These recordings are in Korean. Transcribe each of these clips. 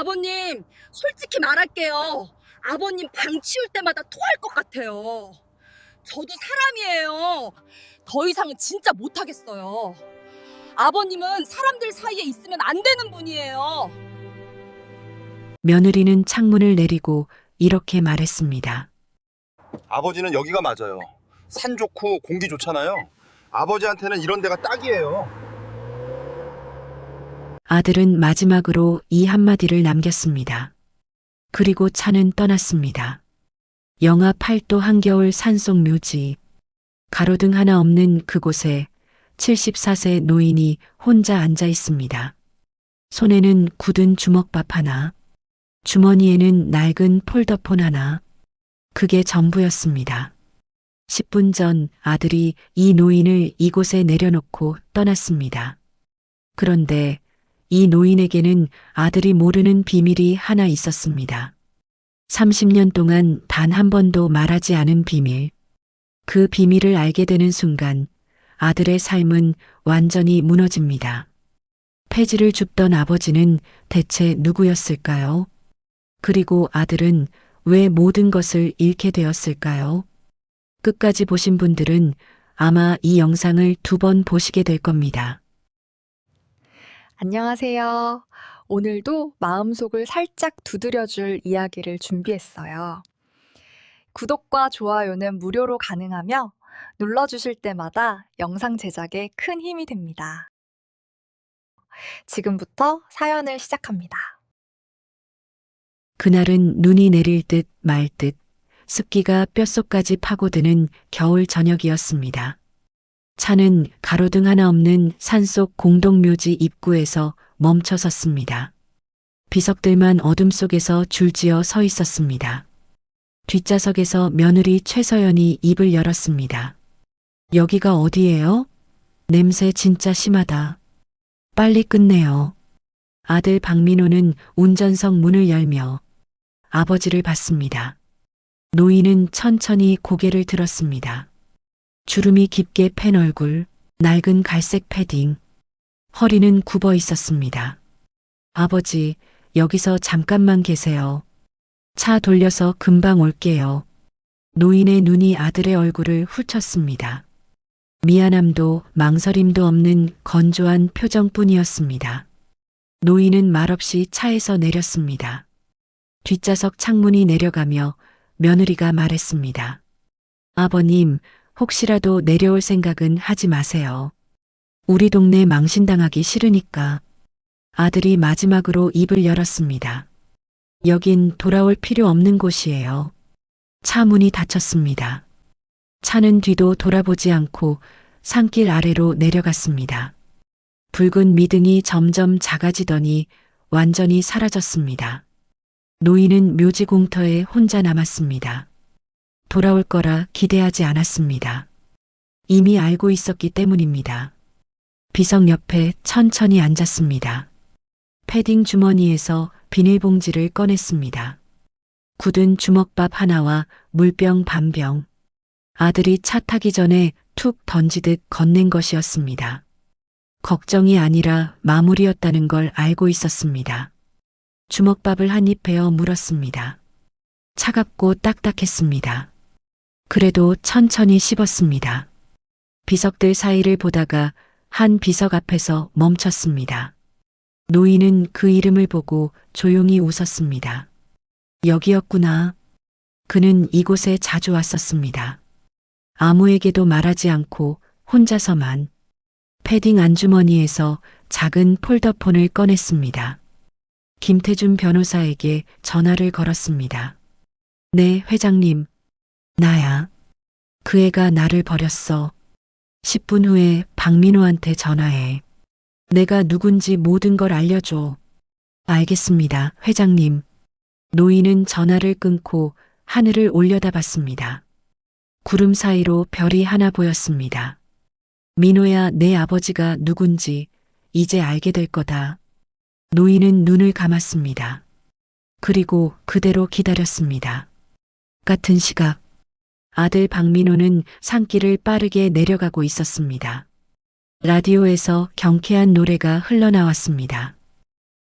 아버님, 솔직히 말할게요. 아버님 방 치울 때마다 토할 것 같아요. 저도 사람이에요. 더 이상은 진짜 못하겠어요. 아버님은 사람들 사이에 있으면 안 되는 분이에요. 며느리는 창문을 내리고 이렇게 말했습니다. 아버지는 여기가 맞아요. 산 좋고 공기 좋잖아요. 아버지한테는 이런 데가 딱이에요. 아들은 마지막으로 이 한마디를 남겼습니다. 그리고 차는 떠났습니다. 영하 8도 한겨울 산속 묘지. 가로등 하나 없는 그곳에 74세 노인이 혼자 앉아 있습니다. 손에는 굳은 주먹밥 하나, 주머니에는 낡은 폴더폰 하나. 그게 전부였습니다. 10분 전 아들이 이 노인을 이곳에 내려놓고 떠났습니다. 그런데 이 노인에게는 아들이 모르는 비밀이 하나 있었습니다. 30년 동안 단 한 번도 말하지 않은 비밀. 그 비밀을 알게 되는 순간 아들의 삶은 완전히 무너집니다. 폐지를 줍던 아버지는 대체 누구였을까요? 그리고 아들은 왜 모든 것을 잃게 되었을까요? 끝까지 보신 분들은 아마 이 영상을 2번 보시게 될 겁니다. 안녕하세요. 오늘도 마음속을 살짝 두드려줄 이야기를 준비했어요. 구독과 좋아요는 무료로 가능하며 눌러주실 때마다 영상 제작에 큰 힘이 됩니다. 지금부터 사연을 시작합니다. 그날은 눈이 내릴 듯 말 듯 습기가 뼛속까지 파고드는 겨울 저녁이었습니다. 차는 가로등 하나 없는 산속 공동묘지 입구에서 멈춰 섰습니다. 비석들만 어둠 속에서 줄지어 서 있었습니다. 뒷좌석에서 며느리 최서연이 입을 열었습니다. 여기가 어디예요? 냄새 진짜 심하다. 빨리 끝내요. 아들 박민호는 운전석 문을 열며 아버지를 봤습니다. 노인은 천천히 고개를 들었습니다. 주름이 깊게 팬 얼굴, 낡은 갈색 패딩, 허리는 굽어 있었습니다. 아버지, 여기서 잠깐만 계세요. 차 돌려서 금방 올게요. 노인의 눈이 아들의 얼굴을 훑었습니다. 미안함도 망설임도 없는 건조한 표정뿐이었습니다. 노인은 말없이 차에서 내렸습니다. 뒷좌석 창문이 내려가며 며느리가 말했습니다. 아버님, 혹시라도 내려올 생각은 하지 마세요. 우리 동네 망신당하기 싫으니까. 아들이 마지막으로 입을 열었습니다. 여긴 돌아올 필요 없는 곳이에요. 차 문이 닫혔습니다. 차는 뒤도 돌아보지 않고 산길 아래로 내려갔습니다. 붉은 미등이 점점 작아지더니 완전히 사라졌습니다. 노인은 묘지 공터에 혼자 남았습니다. 돌아올 거라 기대하지 않았습니다. 이미 알고 있었기 때문입니다. 비석 옆에 천천히 앉았습니다. 패딩 주머니에서 비닐봉지를 꺼냈습니다. 굳은 주먹밥 하나와 물병 반병. 아들이 차 타기 전에 툭 던지듯 건넨 것이었습니다. 걱정이 아니라 마무리였다는 걸 알고 있었습니다. 주먹밥을 한 입 베어 물었습니다. 차갑고 딱딱했습니다. 그래도 천천히 씹었습니다. 비석들 사이를 보다가 한 비석 앞에서 멈췄습니다. 노인은 그 이름을 보고 조용히 웃었습니다. 여기였구나. 그는 이곳에 자주 왔었습니다. 아무에게도 말하지 않고 혼자서만. 패딩 안주머니에서 작은 폴더폰을 꺼냈습니다. 김태준 변호사에게 전화를 걸었습니다. 네, 회장님. 나야. 그 애가 나를 버렸어. 10분 후에 박민호한테 전화해. 내가 누군지 모든 걸 알려줘. 알겠습니다, 회장님. 노인은 전화를 끊고 하늘을 올려다봤습니다. 구름 사이로 별이 하나 보였습니다. 민호야, 내 아버지가 누군지 이제 알게 될 거다. 노인은 눈을 감았습니다. 그리고 그대로 기다렸습니다. 같은 시각, 아들 박민호는 산길을 빠르게 내려가고 있었습니다. 라디오에서 경쾌한 노래가 흘러나왔습니다.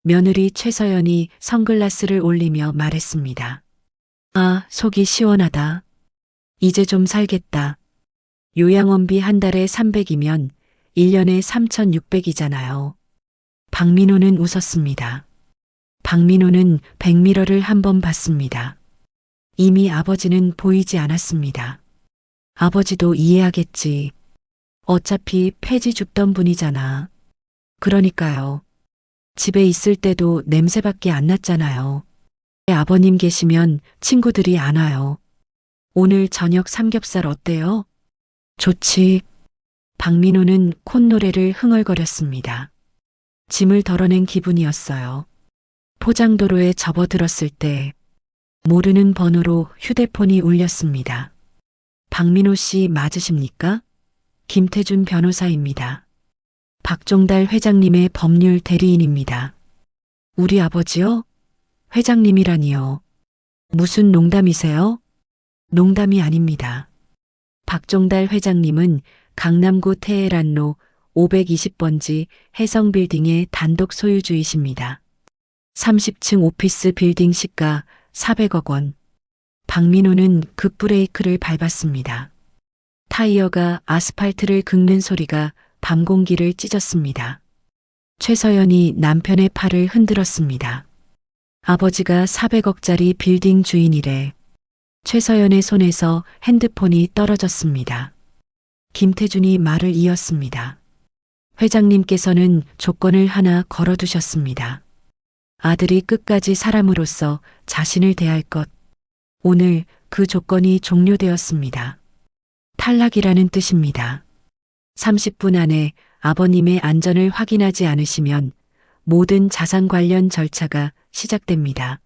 며느리 최서연이 선글라스를 올리며 말했습니다. 아, 속이 시원하다. 이제 좀 살겠다. 요양원비 한 달에 300이면 1년에 3,600이잖아요. 박민호는 웃었습니다. 박민호는 백미러를 한 번 봤습니다. 이미 아버지는 보이지 않았습니다. 아버지도 이해하겠지. 어차피 폐지 줍던 분이잖아. 그러니까요. 집에 있을 때도 냄새밖에 안 났잖아요. 아버님 계시면 친구들이 안 와요. 오늘 저녁 삼겹살 어때요? 좋지. 박민호는 콧노래를 흥얼거렸습니다. 짐을 덜어낸 기분이었어요. 포장도로에 접어들었을 때 모르는 번호로 휴대폰이 울렸습니다. 박민호 씨 맞으십니까? 김태준 변호사입니다. 박종달 회장님의 법률 대리인입니다. 우리 아버지요? 회장님이라니요. 무슨 농담이세요? 농담이 아닙니다. 박종달 회장님은 강남구 테헤란로 520번지 해성빌딩의 단독 소유주이십니다. 30층 오피스 빌딩 시가 400억 원. 박민호는 급브레이크를 밟았습니다. 타이어가 아스팔트를 긁는 소리가 밤 공기를 찢었습니다. 최서연이 남편의 팔을 흔들었습니다. 아버지가 400억짜리 빌딩 주인이래. 최서연의 손에서 핸드폰이 떨어졌습니다. 김태준이 말을 이었습니다. 회장님께서는 조건을 하나 걸어두셨습니다. 아들이 끝까지 사람으로서 자신을 대할 것. 오늘 그 조건이 종료되었습니다. 탈락이라는 뜻입니다. 30분 안에 아버님의 안전을 확인하지 않으시면 모든 자산 관련 절차가 시작됩니다.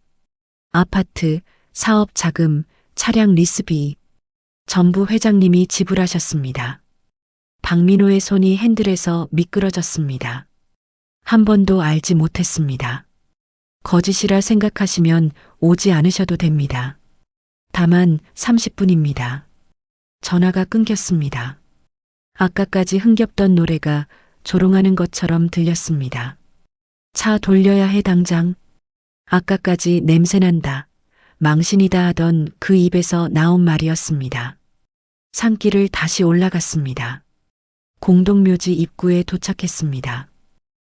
아파트, 사업 자금, 차량 리스비 전부 회장님이 지불하셨습니다. 박민호의 손이 핸들에서 미끄러졌습니다. 한 번도 알지 못했습니다. 거짓이라 생각하시면 오지 않으셔도 됩니다. 다만 30분입니다. 전화가 끊겼습니다. 아까까지 흥겹던 노래가 조롱하는 것처럼 들렸습니다. 차 돌려야 해 당장. 아까까지 냄새난다. 망신이다 하던 그 입에서 나온 말이었습니다. 산길을 다시 올라갔습니다. 공동묘지 입구에 도착했습니다.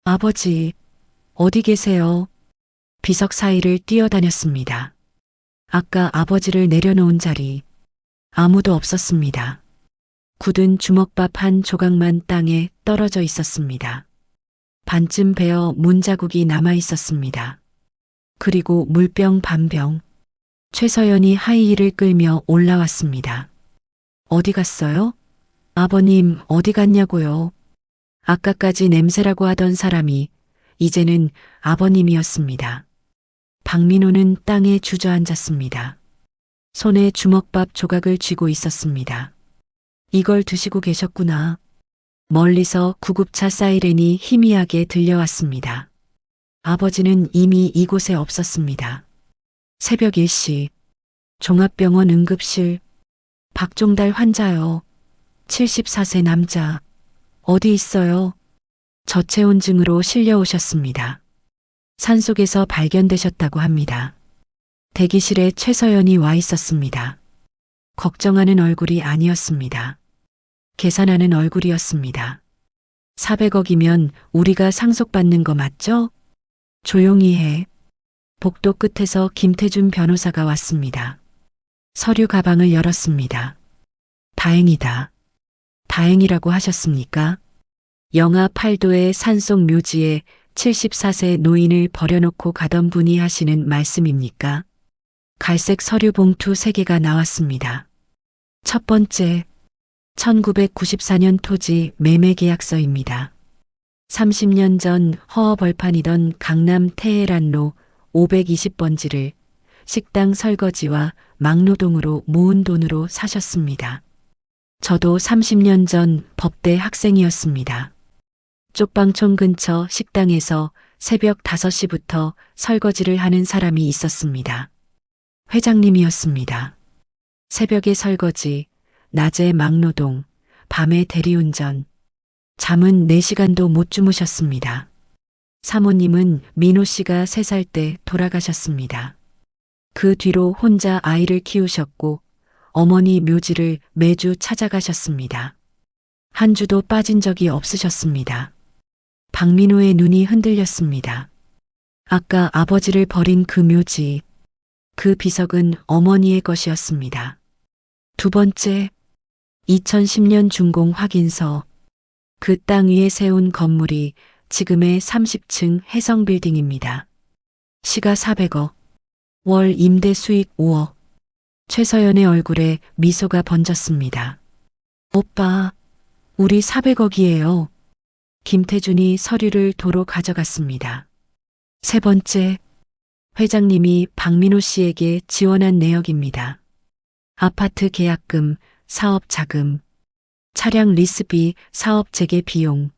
아버지, 어디 계세요? 비석 사이를 뛰어다녔습니다. 아까 아버지를 내려놓은 자리, 아무도 없었습니다. 굳은 주먹밥 한 조각만 땅에 떨어져 있었습니다. 반쯤 베어 문자국이 남아 있었습니다. 그리고 물병 반병. 최서연이 하이힐을 끌며 올라왔습니다. 어디 갔어요? 아버님 어디 갔냐고요? 아까까지 냄새라고 하던 사람이 이제는 아버님이었습니다. 박민호는 땅에 주저앉았습니다. 손에 주먹밥 조각을 쥐고 있었습니다. 이걸 드시고 계셨구나. 멀리서 구급차 사이렌이 희미하게 들려왔습니다. 아버지는 이미 이곳에 없었습니다. 새벽 1시, 종합병원 응급실, 박종달 환자요. 74세 남자. 어디 있어요? 저체온증으로 실려오셨습니다. 산속에서 발견되셨다고 합니다. 대기실에 최서연이 와 있었습니다. 걱정하는 얼굴이 아니었습니다. 계산하는 얼굴이었습니다. 400억이면 우리가 상속받는 거 맞죠? 조용히 해. 복도 끝에서 김태준 변호사가 왔습니다. 서류 가방을 열었습니다. 다행이다. 다행이라고 하셨습니까? 영하 8도의 산속 묘지에 74세 노인을 버려놓고 가던 분이 하시는 말씀입니까? 갈색 서류 봉투 3개가 나왔습니다. 첫 번째, 1994년 토지 매매 계약서입니다. 30년 전 허허벌판이던 강남 테헤란로 520번지를 식당 설거지와 막노동으로 모은 돈으로 사셨습니다. 저도 30년 전 법대 학생이었습니다. 쪽방촌 근처 식당에서 새벽 5시부터 설거지를 하는 사람이 있었습니다. 회장님이었습니다. 새벽에 설거지, 낮에 막노동, 밤에 대리운전. 잠은 4시간도 못 주무셨습니다. 사모님은 민호 씨가 3살 때 돌아가셨습니다. 그 뒤로 혼자 아이를 키우셨고 어머니 묘지를 매주 찾아가셨습니다. 한 주도 빠진 적이 없으셨습니다. 박민호의 눈이 흔들렸습니다. 아까 아버지를 버린 그 묘지, 그 비석은 어머니의 것이었습니다. 두 번째, 2010년 준공 확인서. 그 땅 위에 세운 건물이 지금의 30층 해성빌딩입니다. 시가 400억, 월 임대 수익 5억. 최서연의 얼굴에 미소가 번졌습니다. 오빠, 우리 400억이에요. 김태준이 서류를 도로 가져갔습니다. 세 번째, 회장님이 박민호 씨에게 지원한 내역입니다. 아파트 계약금, 사업 자금, 차량 리스비, 사업 재개 비용,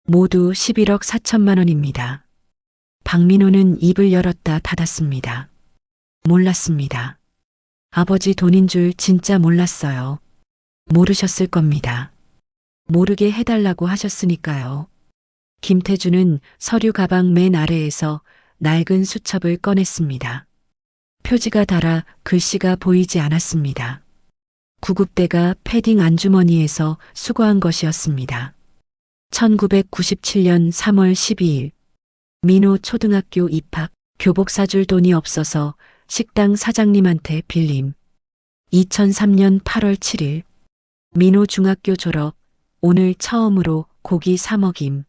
모두 11억 4천만 원입니다. 박민호는 입을 열었다 닫았습니다. 몰랐습니다. 아버지 돈인 줄 진짜 몰랐어요. 모르셨을 겁니다. 모르게 해달라고 하셨으니까요. 김태준은 서류 가방 맨 아래에서 낡은 수첩을 꺼냈습니다. 표지가 닳아 글씨가 보이지 않았습니다. 구급대가 패딩 안주머니에서 수거한 것이었습니다. 1997년 3월 12일 민호 초등학교 입학, 교복 사줄 돈이 없어서 식당 사장님한테 빌림. 2003년 8월 7일 민호 중학교 졸업, 오늘 처음으로 고기 사 먹임.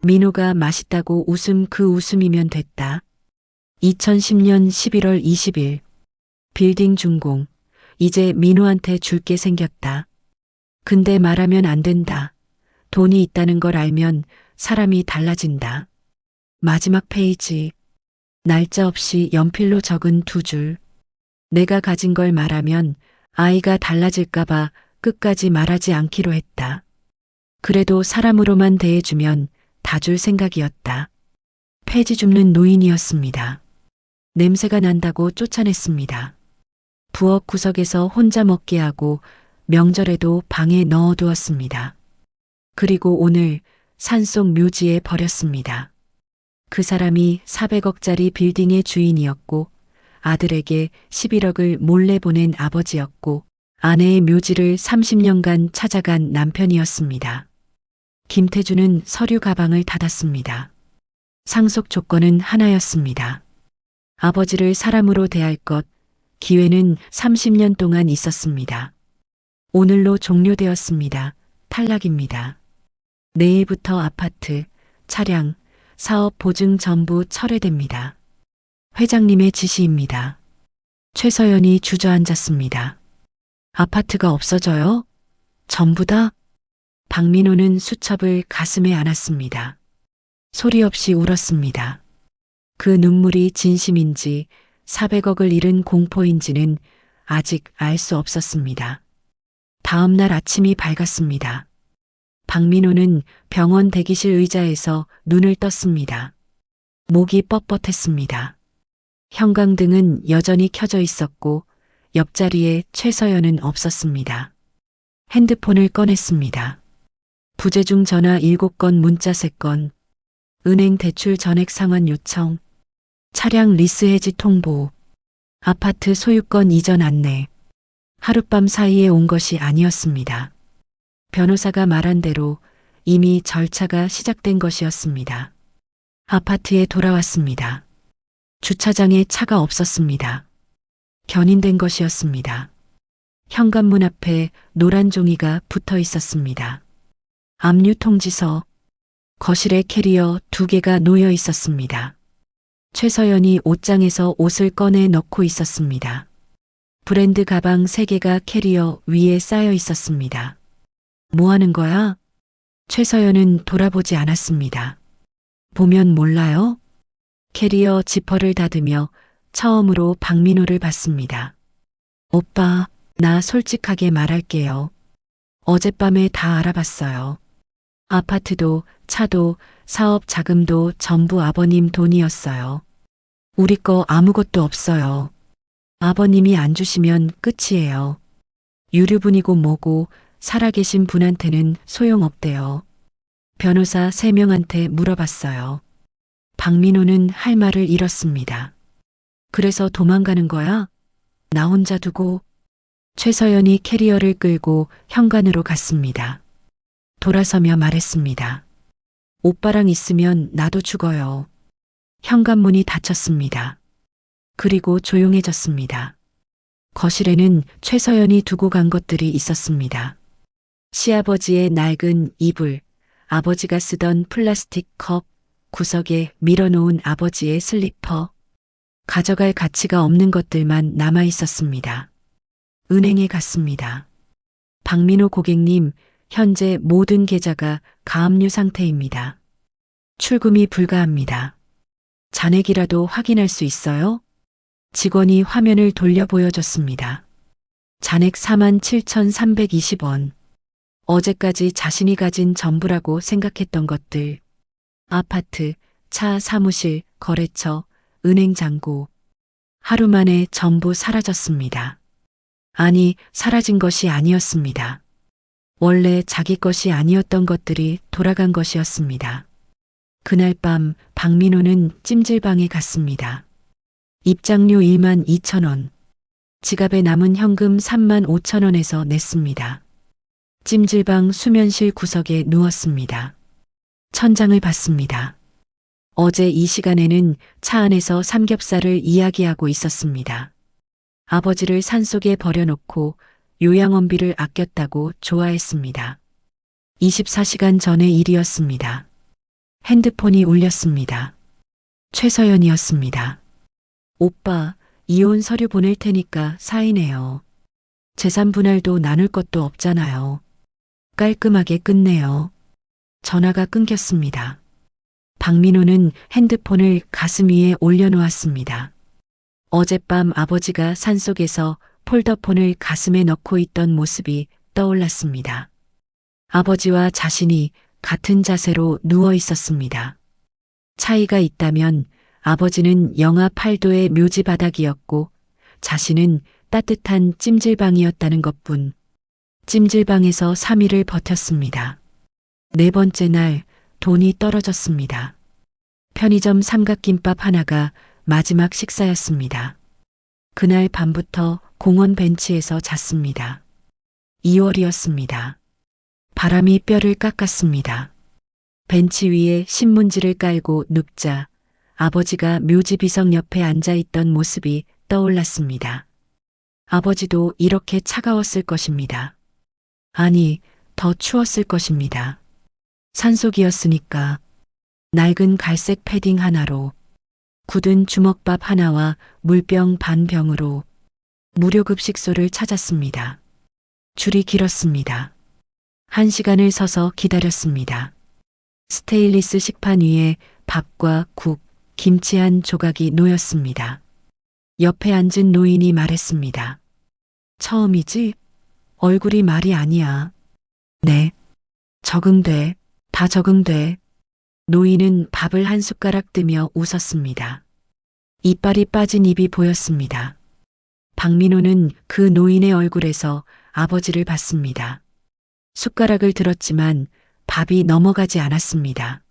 민호가 맛있다고 웃음, 그 웃음이면 됐다. 2010년 11월 20일 빌딩 준공. 이제 민호한테 줄 게 생겼다. 근데 말하면 안 된다. 돈이 있다는 걸 알면 사람이 달라진다. 마지막 페이지. 날짜 없이 연필로 적은 2줄. 내가 가진 걸 말하면 아이가 달라질까봐 끝까지 말하지 않기로 했다. 그래도 사람으로만 대해주면 다 줄 생각이었다. 폐지 줍는 노인이었습니다. 냄새가 난다고 쫓아냈습니다. 부엌 구석에서 혼자 먹게 하고 명절에도 방에 넣어두었습니다. 그리고 오늘 산속 묘지에 버렸습니다. 그 사람이 400억짜리 빌딩의 주인이었고 아들에게 11억을 몰래 보낸 아버지였고 아내의 묘지를 30년간 찾아간 남편이었습니다. 김태준은 서류 가방을 닫았습니다. 상속 조건은 하나였습니다. 아버지를 사람으로 대할 것, 기회는 30년 동안 있었습니다. 오늘로 종료되었습니다. 탈락입니다. 내일부터 아파트, 차량, 사업 보증 전부 철회됩니다. 회장님의 지시입니다. 최서연이 주저앉았습니다. 아파트가 없어져요? 전부 다? 박민호는 수첩을 가슴에 안았습니다. 소리 없이 울었습니다. 그 눈물이 진심인지 400억을 잃은 공포인지는 아직 알 수 없었습니다. 다음 날 아침이 밝았습니다. 박민호는 병원 대기실 의자에서 눈을 떴습니다. 목이 뻣뻣했습니다. 형광등은 여전히 켜져 있었고 옆자리에 최서연은 없었습니다. 핸드폰을 꺼냈습니다. 부재중 전화 7건, 문자 3건, 은행 대출 전액 상환 요청, 차량 리스 해지 통보, 아파트 소유권 이전 안내. 하룻밤 사이에 온 것이 아니었습니다. 변호사가 말한 대로 이미 절차가 시작된 것이었습니다. 아파트에 돌아왔습니다. 주차장에 차가 없었습니다. 견인된 것이었습니다. 현관문 앞에 노란 종이가 붙어 있었습니다. 압류 통지서. 거실에 캐리어 2개가 놓여 있었습니다. 최서연이 옷장에서 옷을 꺼내 넣고 있었습니다. 브랜드 가방 3개가 캐리어 위에 쌓여 있었습니다. 뭐 하는 거야? 최서연은 돌아보지 않았습니다. 보면 몰라요? 캐리어 지퍼를 닫으며 처음으로 박민호를 봤습니다. 오빠, 나 솔직하게 말할게요. 어젯밤에 다 알아봤어요. 아파트도, 차도, 사업 자금도 전부 아버님 돈이었어요. 우리 거 아무것도 없어요. 아버님이 안 주시면 끝이에요. 유류분이고 뭐고 살아계신 분한테는 소용없대요. 변호사 3명한테 물어봤어요. 박민호는 할 말을 잃었습니다. 그래서 도망가는 거야? 나 혼자 두고. 최서연이 캐리어를 끌고 현관으로 갔습니다. 돌아서며 말했습니다. 오빠랑 있으면 나도 죽어요. 현관문이 닫혔습니다. 그리고 조용해졌습니다. 거실에는 최서연이 두고 간 것들이 있었습니다. 시아버지의 낡은 이불, 아버지가 쓰던 플라스틱 컵, 구석에 밀어놓은 아버지의 슬리퍼, 가져갈 가치가 없는 것들만 남아 있었습니다. 은행에 갔습니다. 박민호 고객님, 현재 모든 계좌가 가압류 상태입니다. 출금이 불가합니다. 잔액이라도 확인할 수 있어요? 직원이 화면을 돌려 보여줬습니다. 잔액 47,320원. 어제까지 자신이 가진 전부라고 생각했던 것들. 아파트, 차, 사무실, 거래처, 은행 잔고. 하루 만에 전부 사라졌습니다. 아니, 사라진 것이 아니었습니다. 원래 자기 것이 아니었던 것들이 돌아간 것이었습니다. 그날 밤 박민호는 찜질방에 갔습니다. 입장료 12,000원. 지갑에 남은 현금 35,000원에서 냈습니다. 찜질방 수면실 구석에 누웠습니다. 천장을 봤습니다. 어제 이 시간에는 차 안에서 삼겹살을 이야기하고 있었습니다. 아버지를 산속에 버려놓고 요양원비를 아꼈다고 좋아했습니다. 24시간 전의 일이었습니다. 핸드폰이 울렸습니다. 최서연이었습니다. 오빠, 이혼 서류 보낼 테니까 사인해요. 재산 분할도 나눌 것도 없잖아요. 깔끔하게 끝내요. 전화가 끊겼습니다. 박민호는 핸드폰을 가슴 위에 올려놓았습니다. 어젯밤 아버지가 산속에서 폴더폰을 가슴에 넣고 있던 모습이 떠올랐습니다. 아버지와 자신이 같은 자세로 누워 있었습니다. 차이가 있다면 아버지는 영하 8도의 묘지 바닥이었고 자신은 따뜻한 찜질방이었다는 것뿐. 찜질방에서 3일을 버텼습니다. 네 번째 날 돈이 떨어졌습니다. 편의점 삼각김밥 하나가 마지막 식사였습니다. 그날 밤부터 공원 벤치에서 잤습니다. 2월이었습니다. 바람이 뼈를 깎았습니다. 벤치 위에 신문지를 깔고 눕자 아버지가 묘지 비석 옆에 앉아있던 모습이 떠올랐습니다. 아버지도 이렇게 차가웠을 것입니다. 아니, 더 추웠을 것입니다. 산속이었으니까 낡은 갈색 패딩 하나로 굳은 주먹밥 하나와 물병 반 병으로 무료급식소를 찾았습니다. 줄이 길었습니다. 1시간을 서서 기다렸습니다. 스테인리스 식판 위에 밥과 국, 김치 한 조각이 놓였습니다. 옆에 앉은 노인이 말했습니다. 처음이지? 얼굴이 말이 아니야. 네. 적응돼. 다 적응돼. 노인은 밥을 한 숟가락 뜨며 웃었습니다. 이빨이 빠진 입이 보였습니다. 박민호는 그 노인의 얼굴에서 아버지를 봤습니다. 숟가락을 들었지만 밥이 넘어가지 않았습니다.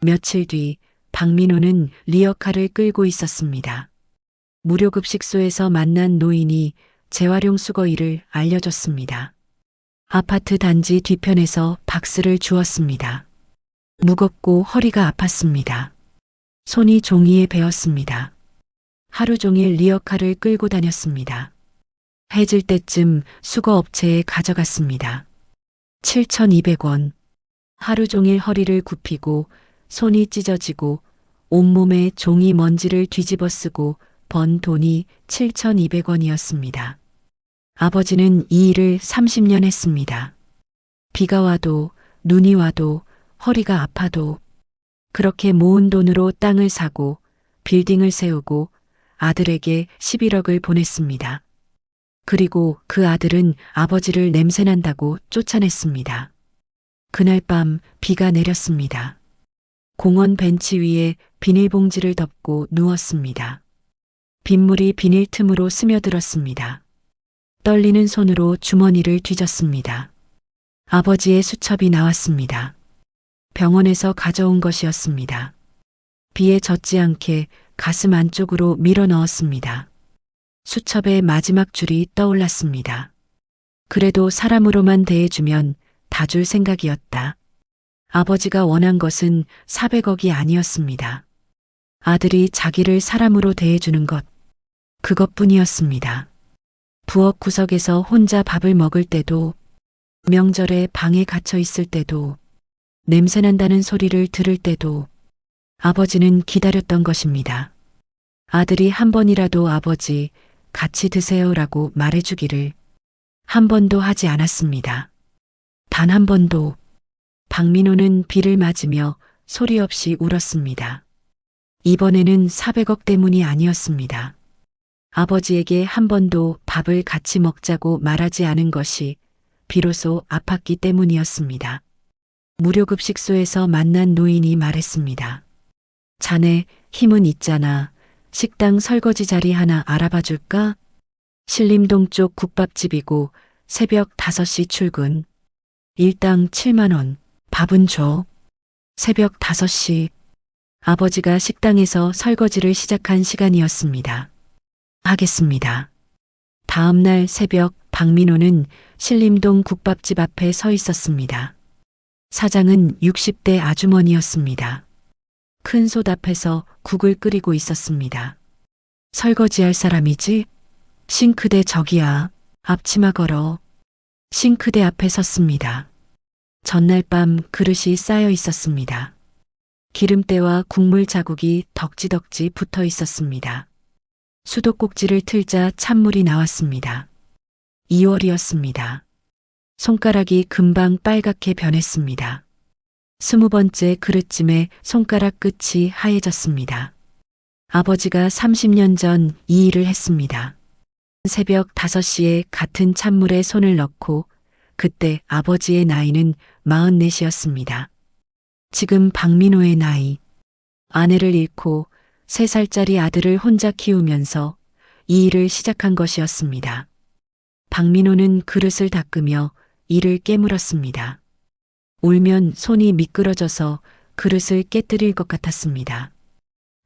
며칠 뒤 박민호는 리어카를 끌고 있었습니다. 무료급식소에서 만난 노인이 재활용 수거일을 알려줬습니다. 아파트 단지 뒤편에서 박스를 주었습니다. 무겁고 허리가 아팠습니다. 손이 종이에 베었습니다. 하루 종일 리어카를 끌고 다녔습니다. 해질 때쯤 수거업체에 가져갔습니다. 7,200원. 하루 종일 허리를 굽히고 손이 찢어지고 온몸에 종이 먼지를 뒤집어 쓰고 번 돈이 7,200원이었습니다. 아버지는 이 일을 30년 했습니다. 비가 와도 눈이 와도 허리가 아파도 그렇게 모은 돈으로 땅을 사고 빌딩을 세우고 아들에게 11억을 보냈습니다. 그리고 그 아들은 아버지를 냄새난다고 쫓아냈습니다. 그날 밤 비가 내렸습니다. 공원 벤치 위에 비닐봉지를 덮고 누웠습니다. 빗물이 비닐 틈으로 스며들었습니다. 떨리는 손으로 주머니를 뒤졌습니다. 아버지의 수첩이 나왔습니다. 병원에서 가져온 것이었습니다. 비에 젖지 않게 가슴 안쪽으로 밀어 넣었습니다. 수첩의 마지막 줄이 떠올랐습니다. 그래도 사람으로만 대해주면 다 줄 생각이었다. 아버지가 원한 것은 400억이 아니었습니다. 아들이 자기를 사람으로 대해주는 것, 그것뿐이었습니다. 부엌 구석에서 혼자 밥을 먹을 때도, 명절에 방에 갇혀 있을 때도, 냄새난다는 소리를 들을 때도 아버지는 기다렸던 것입니다. 아들이 한 번이라도 아버지 같이 드세요라고 말해주기를 한 번도 하지 않았습니다. 단 한 번도. 박민호는 비를 맞으며 소리 없이 울었습니다. 이번에는 400억 때문이 아니었습니다. 아버지에게 한 번도 밥을 같이 먹자고 말하지 않은 것이 비로소 아팠기 때문이었습니다. 무료급식소에서 만난 노인이 말했습니다. 자네 힘은 있잖아. 식당 설거지 자리 하나 알아봐 줄까? 신림동 쪽 국밥집이고 새벽 5시 출근. 일당 7만 원. 밥은 줘. 새벽 5시. 아버지가 식당에서 설거지를 시작한 시간이었습니다. 하겠습니다. 다음 날 새벽 박민호는 신림동 국밥집 앞에 서 있었습니다. 사장은 60대 아주머니였습니다. 큰 솥 앞에서 국을 끓이고 있었습니다. 설거지할 사람이지? 싱크대 저기야. 앞치마 걸어. 싱크대 앞에 섰습니다. 전날 밤 그릇이 쌓여 있었습니다. 기름때와 국물 자국이 덕지덕지 붙어 있었습니다. 수도꼭지를 틀자 찬물이 나왔습니다. 2월이었습니다. 손가락이 금방 빨갛게 변했습니다. 20번째 그릇쯤에 손가락 끝이 하얘졌습니다. 아버지가 30년 전 이 일을 했습니다. 새벽 5시에 같은 찬물에 손을 넣고 그때 아버지의 나이는 44이었습니다. 지금 박민호의 나이. 아내를 잃고 3살짜리 아들을 혼자 키우면서 이 일을 시작한 것이었습니다. 박민호는 그릇을 닦으며 이를 깨물었습니다. 울면 손이 미끄러져서 그릇을 깨뜨릴 것 같았습니다.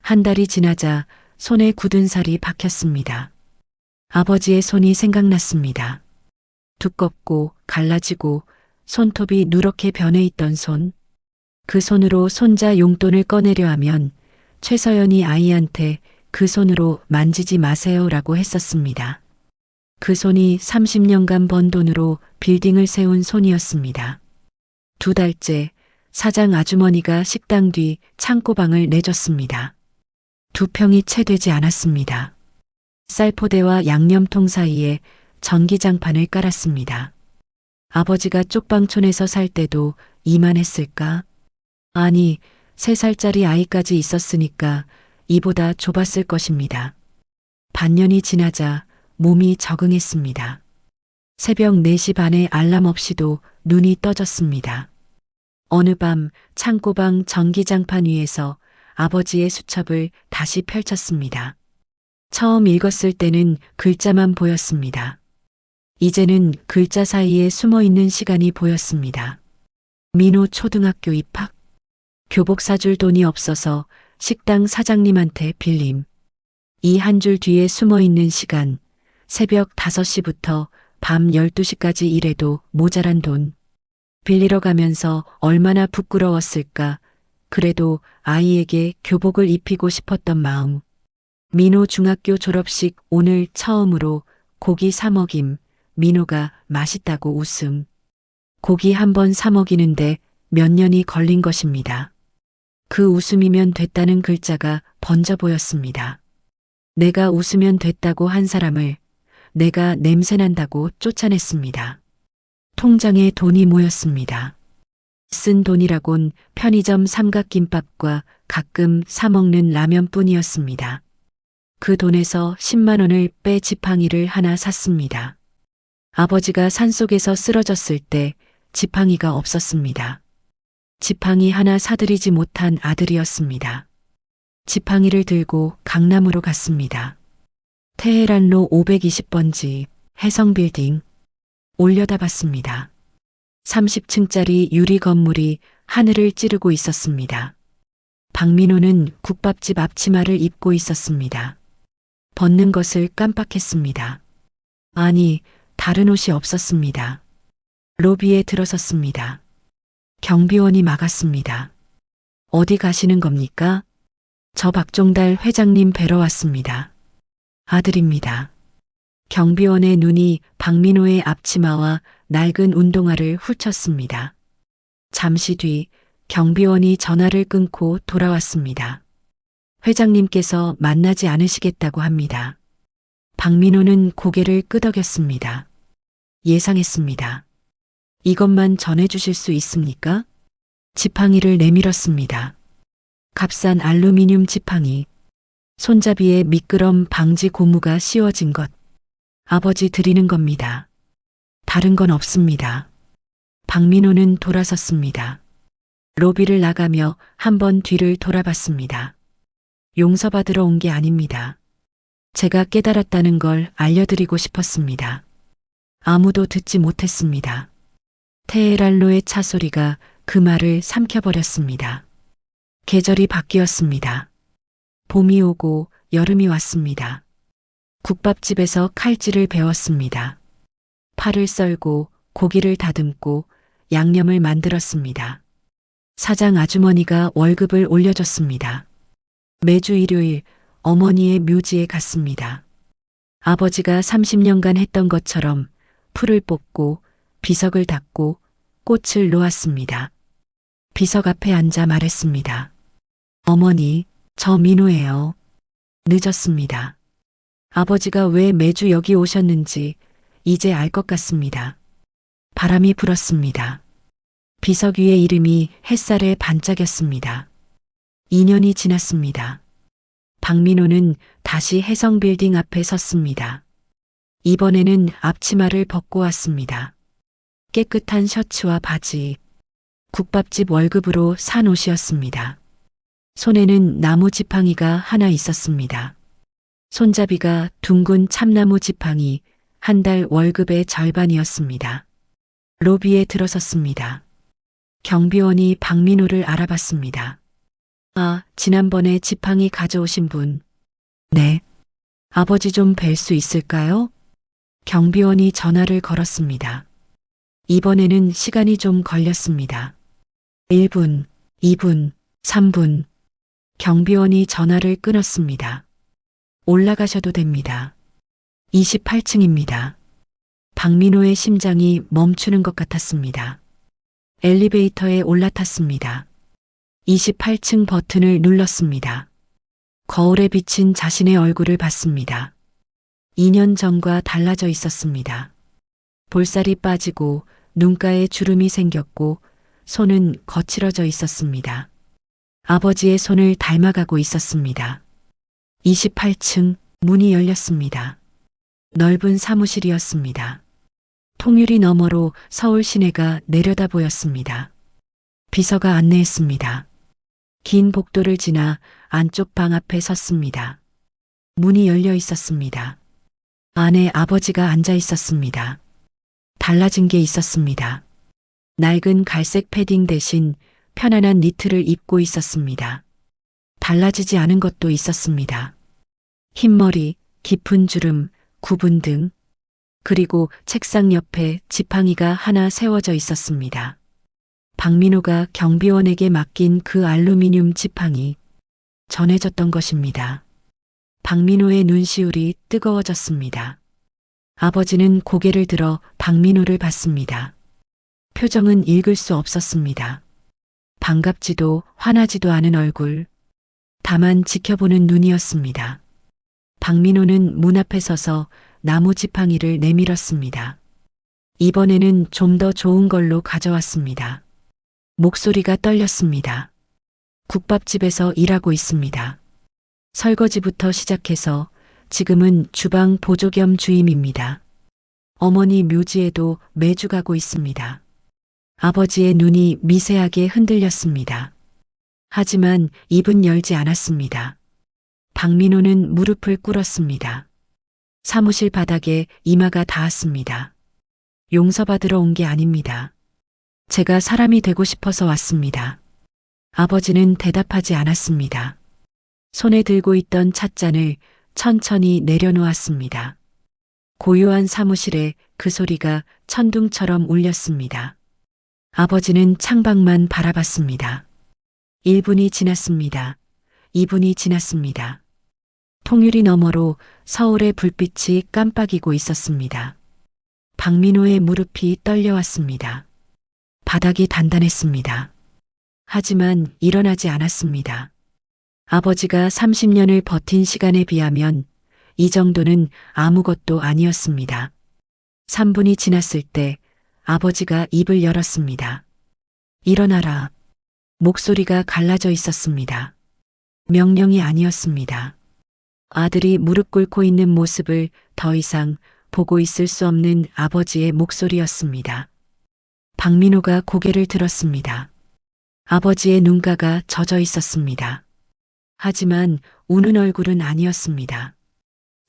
한 달이 지나자 손에 굳은 살이 박혔습니다. 아버지의 손이 생각났습니다. 두껍고 갈라지고 손톱이 누렇게 변해 있던 손. 그 손으로 손자 용돈을 꺼내려 하면 최서연이 아이한테 그 손으로 만지지 마세요라고 했었습니다. 그 손이 30년간 번 돈으로 빌딩을 세운 손이었습니다. 2달째 사장 아주머니가 식당 뒤 창고방을 내줬습니다. 2평이 채 되지 않았습니다. 쌀포대와 양념통 사이에 전기장판을 깔았습니다. 아버지가 쪽방촌에서 살 때도 이만했을까? 아니, 3살짜리 아이까지 있었으니까 이보다 좁았을 것입니다. 반년이 지나자 몸이 적응했습니다. 새벽 4시 반에 알람 없이도 눈이 떠졌습니다. 어느 밤 창고방 전기장판 위에서 아버지의 수첩을 다시 펼쳤습니다. 처음 읽었을 때는 글자만 보였습니다. 이제는 글자 사이에 숨어 있는 시간이 보였습니다. 민호 초등학교 입학. 교복 사줄 돈이 없어서 식당 사장님한테 빌림. 이 한 줄 뒤에 숨어 있는 시간. 새벽 5시부터 밤 12시까지 일해도 모자란 돈. 빌리러 가면서 얼마나 부끄러웠을까. 그래도 아이에게 교복을 입히고 싶었던 마음. 민호 중학교 졸업식 오늘 처음으로 고기 사 먹임. 민호가 맛있다고 웃음. 고기 한 번 사 먹이는데 몇 년이 걸린 것입니다. 그 웃음이면 됐다는 글자가 번져 보였습니다. 내가 웃으면 됐다고 한 사람을 내가 냄새난다고 쫓아냈습니다. 통장에 돈이 모였습니다. 쓴 돈이라곤 편의점 삼각김밥과 가끔 사 먹는 라면뿐이었습니다. 그 돈에서 10만 원을 빼 지팡이를 하나 샀습니다. 아버지가 산속에서 쓰러졌을 때 지팡이가 없었습니다. 지팡이 하나 사들이지 못한 아들이었습니다. 지팡이를 들고 강남으로 갔습니다. 테헤란로 520번지 해성빌딩. 올려다봤습니다. 30층짜리 유리 건물이 하늘을 찌르고 있었습니다. 박민호는 국밥집 앞치마를 입고 있었습니다. 벗는 것을 깜빡했습니다. 아니, 다른 옷이 없었습니다. 로비에 들어섰습니다. 경비원이 막았습니다. 어디 가시는 겁니까? 저 박종달 회장님 뵈러 왔습니다. 아들입니다. 경비원의 눈이 박민호의 앞치마와 낡은 운동화를 훑쳤습니다. 잠시 뒤 경비원이 전화를 끊고 돌아왔습니다. 회장님께서 만나지 않으시겠다고 합니다. 박민호는 고개를 끄덕였습니다. 예상했습니다. 이것만 전해주실 수 있습니까? 지팡이를 내밀었습니다. 값싼 알루미늄 지팡이. 손잡이에 미끄럼 방지 고무가 씌워진 것. 아버지 드리는 겁니다. 다른 건 없습니다. 박민호는 돌아섰습니다. 로비를 나가며 한 번 뒤를 돌아봤습니다. 용서받으러 온 게 아닙니다. 제가 깨달았다는 걸 알려드리고 싶었습니다. 아무도 듣지 못했습니다. 테헤랄로의 차 소리가 그 말을 삼켜버렸습니다. 계절이 바뀌었습니다. 봄이 오고 여름이 왔습니다. 국밥집에서 칼질을 배웠습니다. 팔을 썰고 고기를 다듬고 양념을 만들었습니다. 사장 아주머니가 월급을 올려줬습니다. 매주 일요일 어머니의 묘지에 갔습니다. 아버지가 30년간 했던 것처럼 풀을 뽑고 비석을 닦고 꽃을 놓았습니다. 비석 앞에 앉아 말했습니다. 어머니, 저 민호예요. 늦었습니다. 아버지가 왜 매주 여기 오셨는지 이제 알 것 같습니다. 바람이 불었습니다. 비석 위의 이름이 햇살에 반짝였습니다. 2년이 지났습니다. 박민호는 다시 해성빌딩 앞에 섰습니다. 이번에는 앞치마를 벗고 왔습니다. 깨끗한 셔츠와 바지, 국밥집 월급으로 산 옷이었습니다. 손에는 나무 지팡이가 하나 있었습니다. 손잡이가 둥근 참나무 지팡이, 한 달 월급의 절반이었습니다. 로비에 들어섰습니다. 경비원이 박민호를 알아봤습니다. 아, 지난번에 지팡이 가져오신 분. 네. 아버지 좀 뵐 수 있을까요? 경비원이 전화를 걸었습니다. 이번에는 시간이 좀 걸렸습니다. 1분, 2분, 3분. 경비원이 전화를 끊었습니다. 올라가셔도 됩니다. 28층입니다. 박민호의 심장이 멈추는 것 같았습니다. 엘리베이터에 올라탔습니다. 28층 버튼을 눌렀습니다. 거울에 비친 자신의 얼굴을 봤습니다. 2년 전과 달라져 있었습니다. 볼살이 빠지고 눈가에 주름이 생겼고 손은 거칠어져 있었습니다. 아버지의 손을 닮아가고 있었습니다. 28층 문이 열렸습니다. 넓은 사무실이었습니다. 통유리 너머로 서울 시내가 내려다 보였습니다. 비서가 안내했습니다. 긴 복도를 지나 안쪽 방 앞에 섰습니다. 문이 열려 있었습니다. 안에 아버지가 앉아 있었습니다. 달라진 게 있었습니다. 낡은 갈색 패딩 대신 편안한 니트를 입고 있었습니다. 달라지지 않은 것도 있었습니다. 흰머리, 깊은 주름, 구분 등, 그리고 책상 옆에 지팡이가 하나 세워져 있었습니다. 박민호가 경비원에게 맡긴 그 알루미늄 지팡이, 전해졌던 것입니다. 박민호의 눈시울이 뜨거워졌습니다. 아버지는 고개를 들어 박민호를 봤습니다. 표정은 읽을 수 없었습니다. 반갑지도 화나지도 않은 얼굴, 다만 지켜보는 눈이었습니다. 박민호는 문 앞에 서서 나무 지팡이를 내밀었습니다. 이번에는 좀 더 좋은 걸로 가져왔습니다. 목소리가 떨렸습니다. 국밥집에서 일하고 있습니다. 설거지부터 시작해서 지금은 주방 보조 겸 주임입니다. 어머니 묘지에도 매주 가고 있습니다. 아버지의 눈이 미세하게 흔들렸습니다. 하지만 입은 열지 않았습니다. 박민호는 무릎을 꿇었습니다. 사무실 바닥에 이마가 닿았습니다. 용서받으러 온 게 아닙니다. 제가 사람이 되고 싶어서 왔습니다. 아버지는 대답하지 않았습니다. 손에 들고 있던 찻잔을 천천히 내려놓았습니다. 고요한 사무실에 그 소리가 천둥처럼 울렸습니다. 아버지는 창밖만 바라봤습니다. 1분이 지났습니다. 2분이 지났습니다. 통유리 너머로 서울의 불빛이 깜빡이고 있었습니다. 박민호의 무릎이 떨려왔습니다. 바닥이 단단했습니다. 하지만 일어나지 않았습니다. 아버지가 30년을 버틴 시간에 비하면 이 정도는 아무것도 아니었습니다. 3분이 지났을 때 아버지가 입을 열었습니다. 일어나라. 목소리가 갈라져 있었습니다. 명령이 아니었습니다. 아들이 무릎 꿇고 있는 모습을 더 이상 보고 있을 수 없는 아버지의 목소리였습니다. 박민호가 고개를 들었습니다. 아버지의 눈가가 젖어 있었습니다. 하지만 우는 얼굴은 아니었습니다.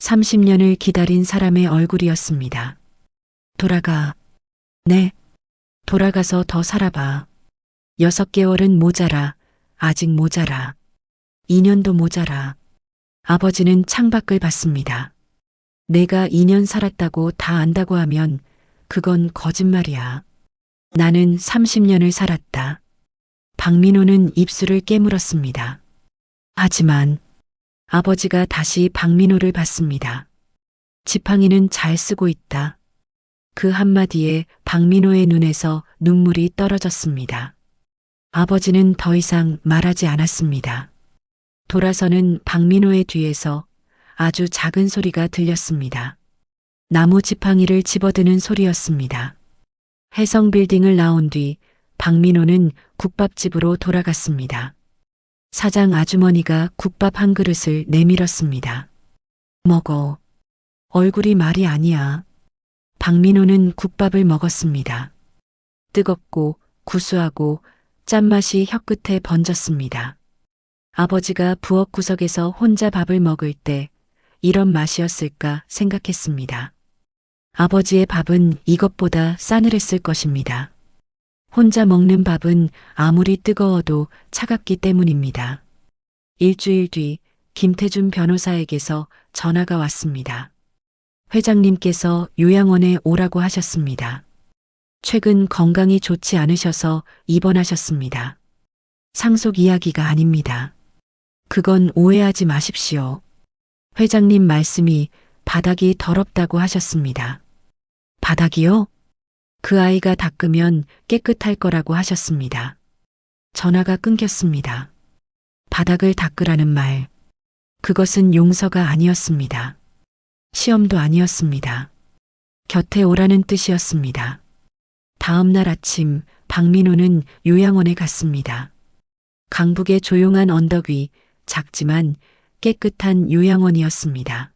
30년을 기다린 사람의 얼굴이었습니다. 돌아가. 네. 돌아가서 더 살아봐. 6개월은 모자라. 아직 모자라. 2년도 모자라. 아버지는 창밖을 봤습니다. 내가 2년 살았다고 다 안다고 하면 그건 거짓말이야. 나는 30년을 살았다. 박민호는 입술을 깨물었습니다. 하지만 아버지가 다시 박민호를 봤습니다. 지팡이는 잘 쓰고 있다. 그 한마디에 박민호의 눈에서 눈물이 떨어졌습니다. 아버지는 더 이상 말하지 않았습니다. 돌아서는 박민호의 뒤에서 아주 작은 소리가 들렸습니다. 나무 지팡이를 집어드는 소리였습니다. 해성 빌딩을 나온 뒤 박민호는 국밥집으로 돌아갔습니다. 사장 아주머니가 국밥 한 그릇을 내밀었습니다. 먹어. 얼굴이 말이 아니야. 박민호는 국밥을 먹었습니다. 뜨겁고 구수하고 짠맛이 혀끝에 번졌습니다. 아버지가 부엌 구석에서 혼자 밥을 먹을 때 이런 맛이었을까 생각했습니다. 아버지의 밥은 이것보다 싸늘했을 것입니다. 혼자 먹는 밥은 아무리 뜨거워도 차갑기 때문입니다. 일주일 뒤 김태준 변호사에게서 전화가 왔습니다. 회장님께서 요양원에 오라고 하셨습니다. 최근 건강이 좋지 않으셔서 입원하셨습니다. 상속 이야기가 아닙니다. 그건 오해하지 마십시오. 회장님 말씀이 바닥이 더럽다고 하셨습니다. 바닥이요? 그 아이가 닦으면 깨끗할 거라고 하셨습니다. 전화가 끊겼습니다. 바닥을 닦으라는 말. 그것은 용서가 아니었습니다. 시험도 아니었습니다. 곁에 오라는 뜻이었습니다. 다음 날 아침 박민호는 요양원에 갔습니다. 강북의 조용한 언덕 위 작지만 깨끗한 요양원이었습니다.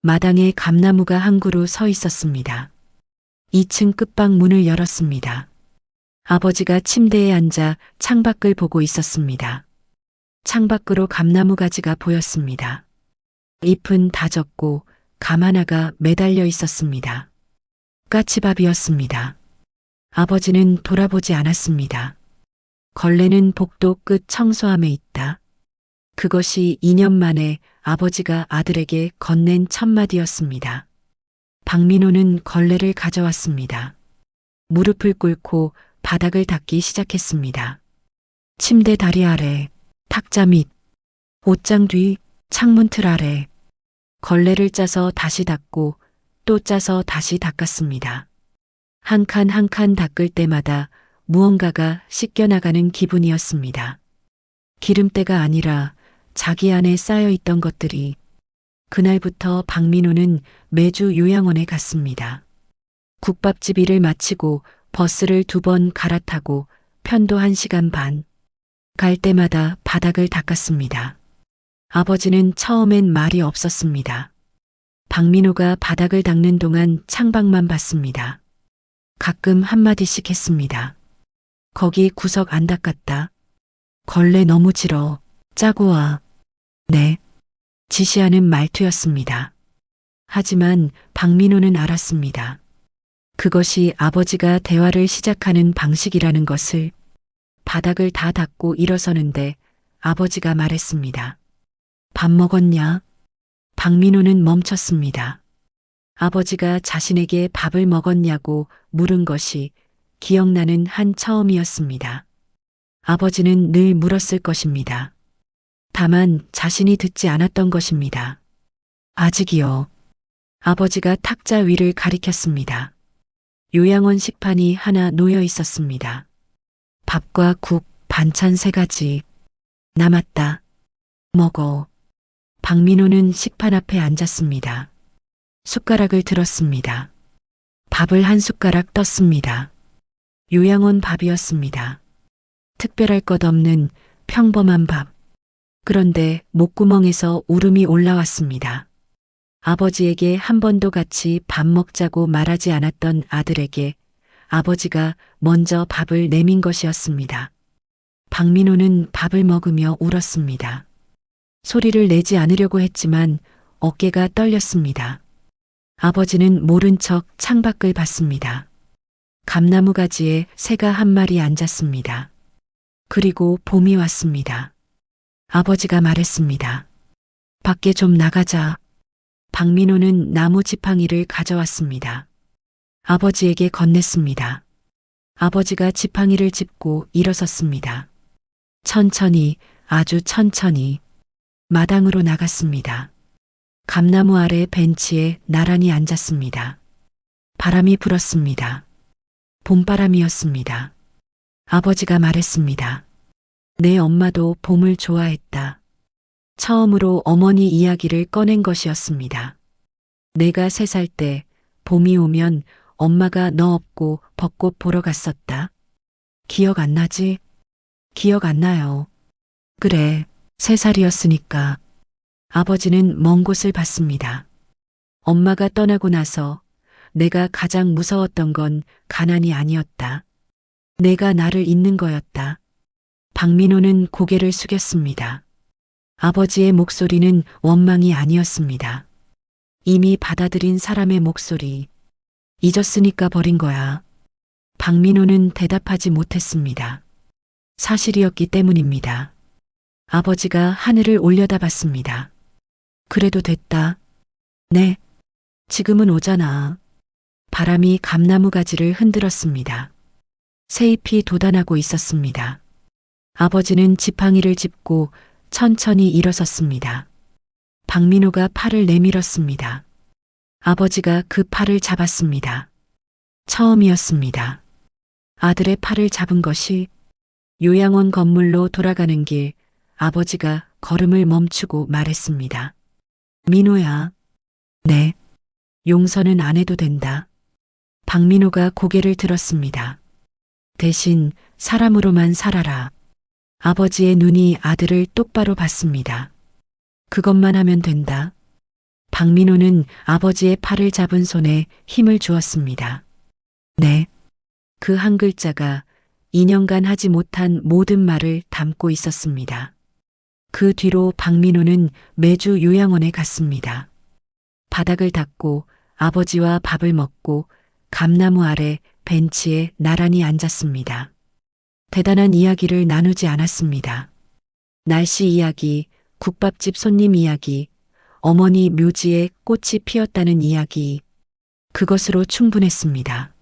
마당에 감나무가 한 그루 서 있었습니다. 2층 끝방 문을 열었습니다. 아버지가 침대에 앉아 창밖을 보고 있었습니다. 창밖으로 감나무 가지가 보였습니다. 잎은 다 졌고 감 하나가 매달려 있었습니다. 까치밥이었습니다. 아버지는 돌아보지 않았습니다. 걸레는 복도 끝 청소함에 있다. 그것이 2년 만에 아버지가 아들에게 건넨 첫마디였습니다. 박민호는 걸레를 가져왔습니다. 무릎을 꿇고 바닥을 닦기 시작했습니다. 침대 다리 아래, 탁자 밑, 옷장 뒤, 창문 틀 아래. 걸레를 짜서 다시 닦고 또 짜서 다시 닦았습니다. 한 칸 한 칸 닦을 때마다 무언가가 씻겨나가는 기분이었습니다. 기름때가 아니라 자기 안에 쌓여 있던 것들이. 그날부터 박민호는 매주 요양원에 갔습니다. 국밥집 일을 마치고 버스를 2번 갈아타고 편도 1시간 반. 갈 때마다 바닥을 닦았습니다. 아버지는 처음엔 말이 없었습니다. 박민호가 바닥을 닦는 동안 창밖만 봤습니다. 가끔 한마디씩 했습니다. 거기 구석 안 닦았다. 걸레 너무 질어. 짜고 와. 네. 지시하는 말투였습니다. 하지만 박민호는 알았습니다. 그것이 아버지가 대화를 시작하는 방식이라는 것을. 바닥을 다 닦고 일어서는데 아버지가 말했습니다. 밥 먹었냐? 박민호는 멈췄습니다. 아버지가 자신에게 밥을 먹었냐고 물은 것이 기억나는 한 처음이었습니다. 아버지는 늘 물었을 것입니다. 다만 자신이 듣지 않았던 것입니다. 아직이요. 아버지가 탁자 위를 가리켰습니다. 요양원 식판이 하나 놓여 있었습니다. 밥과 국, 반찬 3가지. 남았다. 먹어. 박민호는 식판 앞에 앉았습니다. 숟가락을 들었습니다. 밥을 한 숟가락 떴습니다. 요양원 밥이었습니다. 특별할 것 없는 평범한 밥. 그런데 목구멍에서 울음이 올라왔습니다. 아버지에게 한 번도 같이 밥 먹자고 말하지 않았던 아들에게 아버지가 먼저 밥을 내민 것이었습니다. 박민호는 밥을 먹으며 울었습니다. 소리를 내지 않으려고 했지만 어깨가 떨렸습니다. 아버지는 모른 척 창밖을 봤습니다. 감나무 가지에 새가 한 마리 앉았습니다. 그리고 봄이 왔습니다. 아버지가 말했습니다. 밖에 좀 나가자. 박민호는 나무 지팡이를 가져왔습니다. 아버지에게 건넸습니다. 아버지가 지팡이를 짚고 일어섰습니다. 천천히, 아주 천천히 마당으로 나갔습니다. 감나무 아래 벤치에 나란히 앉았습니다. 바람이 불었습니다. 봄바람이었습니다. 아버지가 말했습니다. 내 엄마도 봄을 좋아했다. 처음으로 어머니 이야기를 꺼낸 것이었습니다. 내가 3살 때 봄이 오면 엄마가 너 업고 벚꽃 보러 갔었다. 기억 안 나지? 기억 안 나요. 그래, 3살이었으니까. 아버지는 먼 곳을 봤습니다. 엄마가 떠나고 나서 내가 가장 무서웠던 건 가난이 아니었다. 내가 나를 잊는 거였다. 박민호는 고개를 숙였습니다. 아버지의 목소리는 원망이 아니었습니다. 이미 받아들인 사람의 목소리. 잊었으니까 버린 거야. 박민호는 대답하지 못했습니다. 사실이었기 때문입니다. 아버지가 하늘을 올려다봤습니다. 그래도 됐다. 네. 지금은 오잖아. 바람이 감나무 가지를 흔들었습니다. 새잎이 돋아나고 있었습니다. 아버지는 지팡이를 짚고 천천히 일어섰습니다. 박민호가 팔을 내밀었습니다. 아버지가 그 팔을 잡았습니다. 처음이었습니다. 아들의 팔을 잡은 것이 요양원 건물로 돌아가는 길 아버지가 걸음을 멈추고 말했습니다. 민호야. 네. 용서는 안 해도 된다. 박민호가 고개를 들었습니다. 대신 사람으로만 살아라. 아버지의 눈이 아들을 똑바로 봤습니다. 그것만 하면 된다. 박민호는 아버지의 팔을 잡은 손에 힘을 주었습니다. 네. 그 한 글자가 2년간 하지 못한 모든 말을 담고 있었습니다. 그 뒤로 박민호는 매주 요양원에 갔습니다. 바닥을 닦고 아버지와 밥을 먹고 감나무 아래 벤치에 나란히 앉았습니다. 대단한 이야기를 나누지 않았습니다. 날씨 이야기, 국밥집 손님 이야기, 어머니 묘지에 꽃이 피었다는 이야기. 그것으로 충분했습니다.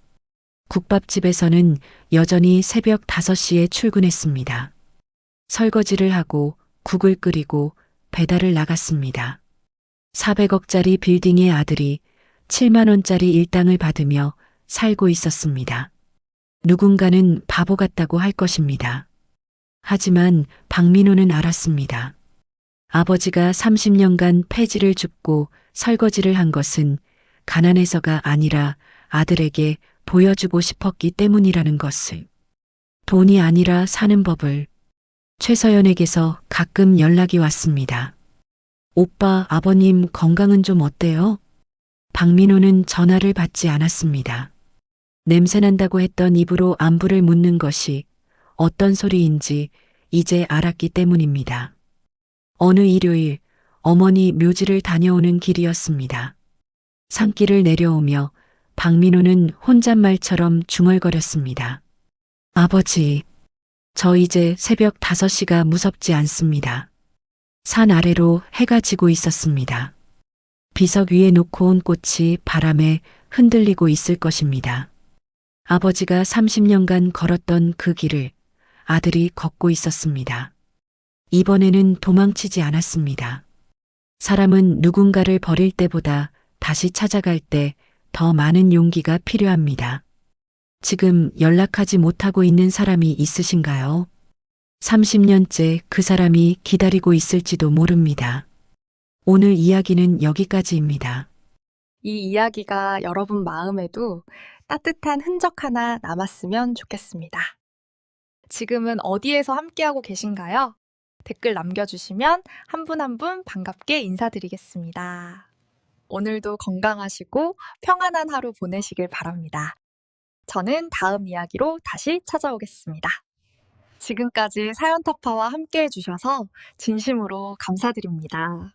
국밥집에서는 여전히 새벽 5시에 출근했습니다. 설거지를 하고 국을 끓이고 배달을 나갔습니다. 400억짜리 빌딩의 아들이 7만 원짜리 일당을 받으며 살고 있었습니다. 누군가는 바보 같다고 할 것입니다. 하지만 박민호는 알았습니다. 아버지가 30년간 폐지를 줍고 설거지를 한 것은 가난해서가 아니라 아들에게 보여주고 싶었기 때문이라는 것을. 돈이 아니라 사는 법을. 최서연에게서 가끔 연락이 왔습니다. 오빠, 아버님 건강은 좀 어때요? 박민호는 전화를 받지 않았습니다. 냄새난다고 했던 입으로 안부를 묻는 것이 어떤 소리인지 이제 알았기 때문입니다. 어느 일요일 어머니 묘지를 다녀오는 길이었습니다. 산길을 내려오며 박민호는 혼잣말처럼 중얼거렸습니다. 아버지, 저 이제 새벽 5시가 무섭지 않습니다. 산 아래로 해가 지고 있었습니다. 비석 위에 놓고 온 꽃이 바람에 흔들리고 있을 것입니다. 아버지가 30년간 걸었던 그 길을 아들이 걷고 있었습니다. 이번에는 도망치지 않았습니다. 사람은 누군가를 버릴 때보다 다시 찾아갈 때 더 많은 용기가 필요합니다. 지금 연락하지 못하고 있는 사람이 있으신가요? 30년째 그 사람이 기다리고 있을지도 모릅니다. 오늘 이야기는 여기까지입니다. 이 이야기가 여러분 마음에도 따뜻한 흔적 하나 남았으면 좋겠습니다. 지금은 어디에서 함께하고 계신가요? 댓글 남겨주시면 한 분 한 분 반갑게 인사드리겠습니다. 오늘도 건강하시고 평안한 하루 보내시길 바랍니다. 저는 다음 이야기로 다시 찾아오겠습니다. 지금까지 사연타파와 함께 해주셔서 진심으로 감사드립니다.